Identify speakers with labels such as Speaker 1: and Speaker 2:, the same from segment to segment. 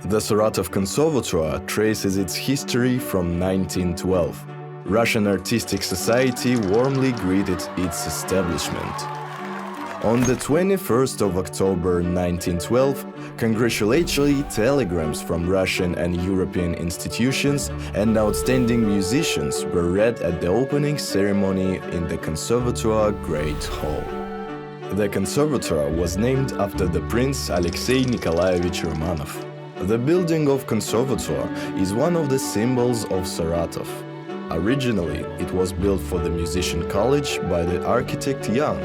Speaker 1: The Saratov Conservatoire traces its history from 1912. Russian Artistic Society warmly greeted its establishment. On the 21st of October 1912, congratulatory telegrams from Russian and European institutions and outstanding musicians were read at the opening ceremony in the Conservatoire Great Hall. The Conservatoire was named after the Prince Alexei Nikolaevich Romanov. The building of Conservatoire is one of the symbols of Saratov. Originally, it was built for the musician college by the architect Yan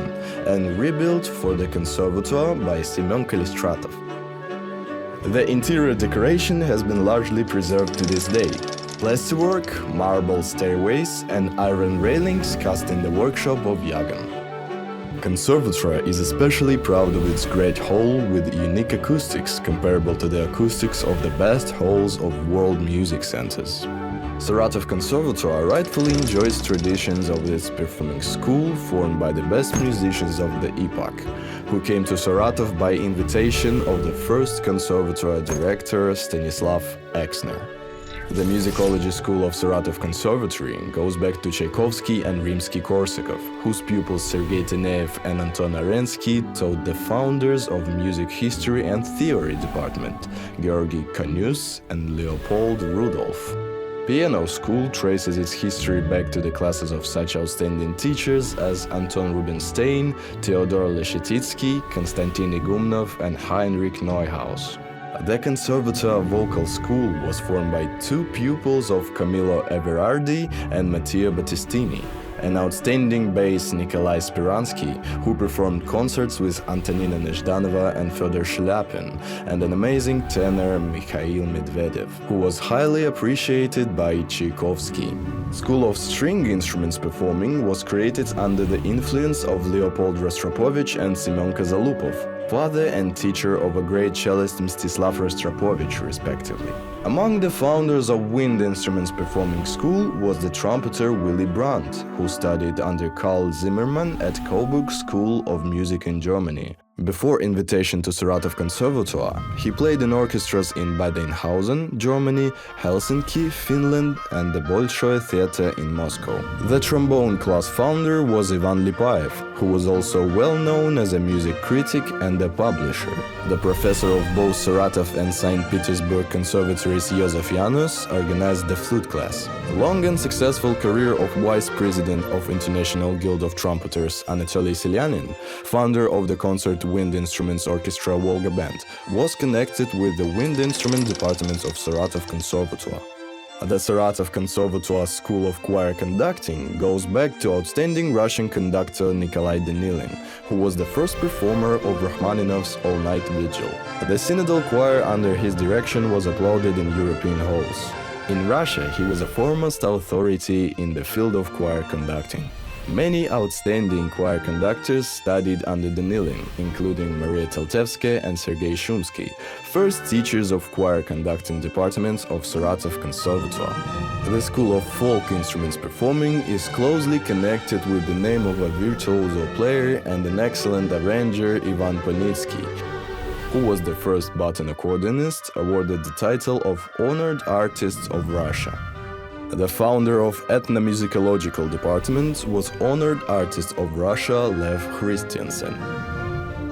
Speaker 1: and rebuilt for the Conservatoire by Semyon Kalistratov. The interior decoration has been largely preserved to this day. Plasterwork, marble stairways and iron railings cast in the workshop of Yagan. Conservatoire is especially proud of its great hall with unique acoustics comparable to the acoustics of the best halls of world music centers. Saratov Conservatoire rightfully enjoys traditions of its performing school formed by the best musicians of the epoch, who came to Saratov by invitation of the first conservatoire director Stanislav Exner. The musicology school of Saratov Conservatory goes back to Tchaikovsky and Rimsky-Korsakov, whose pupils Sergei Tenev and Anton Arensky taught the founders of music history and theory department, Georgy Kanyus and Leopold Rudolph. Piano school traces its history back to the classes of such outstanding teachers as Anton Rubinstein, Theodor Leshetitsky, Konstantin Igumnov and Heinrich Neuhaus. The Conservatoire Vocal School was formed by two pupils of Camillo Everardi and Matteo Battistini, an outstanding bass Nikolai Spiransky, who performed concerts with Antonina Nezhdanova and Fyodor Shlyapin, and an amazing tenor Mikhail Medvedev, who was highly appreciated by Tchaikovsky. School of String Instruments Performing was created under the influence of Leopold Rostropovich and Semyon Kozalupov, father and teacher of a great cellist Mstislav Rostropovich, respectively. Among the founders of Wind Instruments Performing School was the trumpeter Willy Brandt, who studied under Karl Zimmermann at Coburg School of Music in Germany. Before invitation to Saratov Conservatoire, he played in orchestras in Badenhausen, Germany, Helsinki, Finland, and the Bolshoi Theater in Moscow. The trombone class founder was Ivan Lipaev, who was also well known as a music critic and a publisher. The professor of both Saratov and St. Petersburg conservatories Josef Janus organized the flute class. A long and successful career of vice president of International Guild of Trumpeters Anatoly Selyanin, founder of the concert Wind Instruments Orchestra Volga Band, was connected with the wind instrument department of Saratov Conservatoire. The Saratov Conservatoire School of Choir Conducting goes back to outstanding Russian conductor Nikolai Danilin, who was the first performer of Rachmaninoff's All-Night Vigil. The synodal choir under his direction was applauded in European halls. In Russia, he was a foremost authority in the field of choir conducting. Many outstanding choir conductors studied under Danilin, including Maria Teltevskaya and Sergei Shumsky, first teachers of choir conducting departments of Saratov Conservatoire. The School of Folk Instruments Performing is closely connected with the name of a virtuoso player and an excellent arranger Ivan Ponitsky, who was the first button accordionist awarded the title of Honored Artist of Russia. The founder of Ethnomusicological Department was Honored Artist of Russia Lev Christiansen.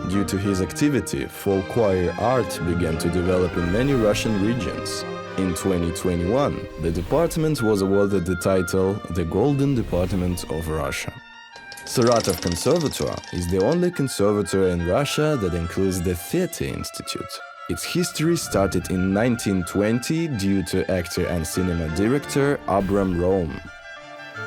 Speaker 1: Due to his activity, folk choir art began to develop in many Russian regions. In 2021, the department was awarded the title the Golden Department of Russia. Saratov Conservatoire is the only conservatoire in Russia that includes the Theatre Institute. Its history started in 1920 due to actor and cinema director Abram Rome.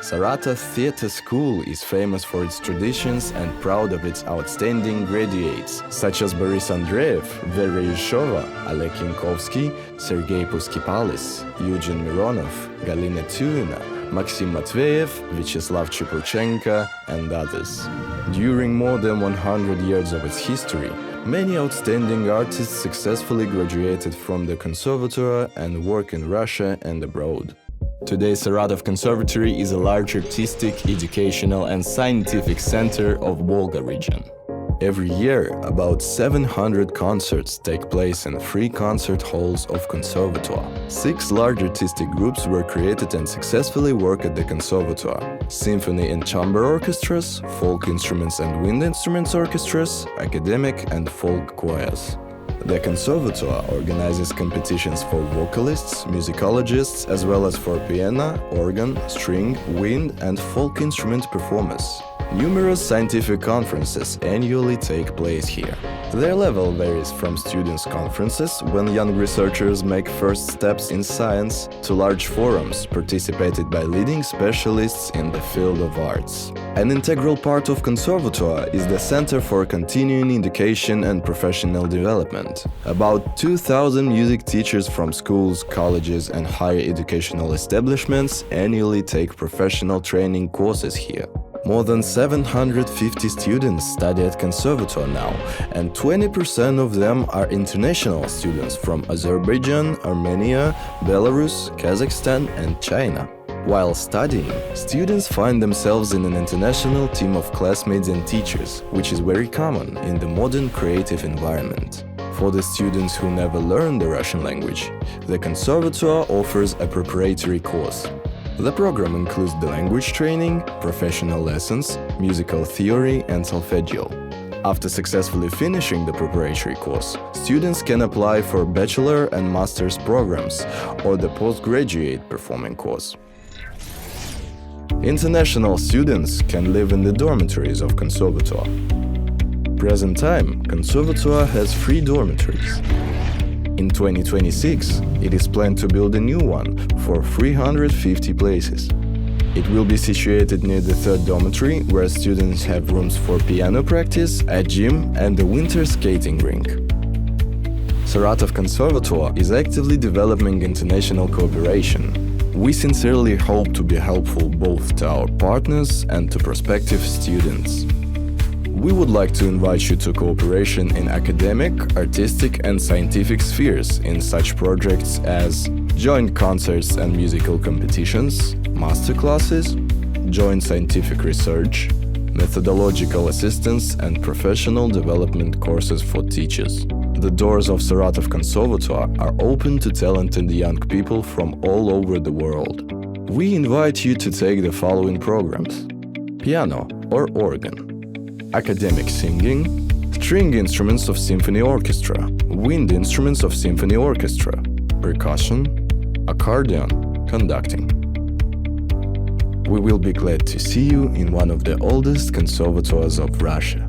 Speaker 1: Saratov Theatre School is famous for its traditions and proud of its outstanding graduates, such as Boris Andreev, Vera Yeshova, Oleg Yankovsky, Sergei Puskipalis, Eugene Mironov, Galina Tuina, Maxim Matveyev, Vyacheslav Chepurchenko, and others. During more than 100 years of its history, many outstanding artists successfully graduated from the conservatoire and work in Russia and abroad. Today, Saratov Conservatory is a large artistic, educational and scientific center of Volga region. Every year, about 700 concerts take place in 3 concert halls of Conservatoire. 6 large artistic groups were created and successfully work at the Conservatoire: symphony and chamber orchestras, folk instruments and wind instruments orchestras, academic and folk choirs. The Conservatoire organizes competitions for vocalists, musicologists, as well as for piano, organ, string, wind and folk instrument performers. Numerous scientific conferences annually take place here. Their level varies from students' conferences, when young researchers make first steps in science, to large forums participated by leading specialists in the field of arts. An integral part of Conservatoire is the Center for Continuing Education and Professional Development. About 2,000 music teachers from schools, colleges and higher educational establishments annually take professional training courses here. More than 750 students study at Conservatoire now, and 20% of them are international students from Azerbaijan, Armenia, Belarus, Kazakhstan and China. While studying, students find themselves in an international team of classmates and teachers, which is very common in the modern creative environment. For the students who never learned the Russian language, the Conservatoire offers a preparatory course. The program includes the language training, professional lessons, musical theory and solfeggio. After successfully finishing the preparatory course, students can apply for bachelor and master's programs or the postgraduate performing course. International students can live in the dormitories of Conservatoire. Present time, Conservatoire has 3 dormitories. In 2026, it is planned to build a new one for 350 places. It will be situated near the 3rd dormitory, where students have rooms for piano practice, a gym and a winter skating rink. Saratov Conservatoire is actively developing international cooperation. We sincerely hope to be helpful both to our partners and to prospective students. We would like to invite you to cooperation in academic, artistic and scientific spheres in such projects as joint concerts and musical competitions, masterclasses, joint scientific research, methodological assistance and professional development courses for teachers. The doors of Saratov Conservatoire are open to talented young people from all over the world. We invite you to take the following programs: piano or organ, academic singing, string instruments of symphony orchestra, wind instruments of symphony orchestra, percussion, accordion, conducting. We will be glad to see you in one of the oldest conservatoires of Russia.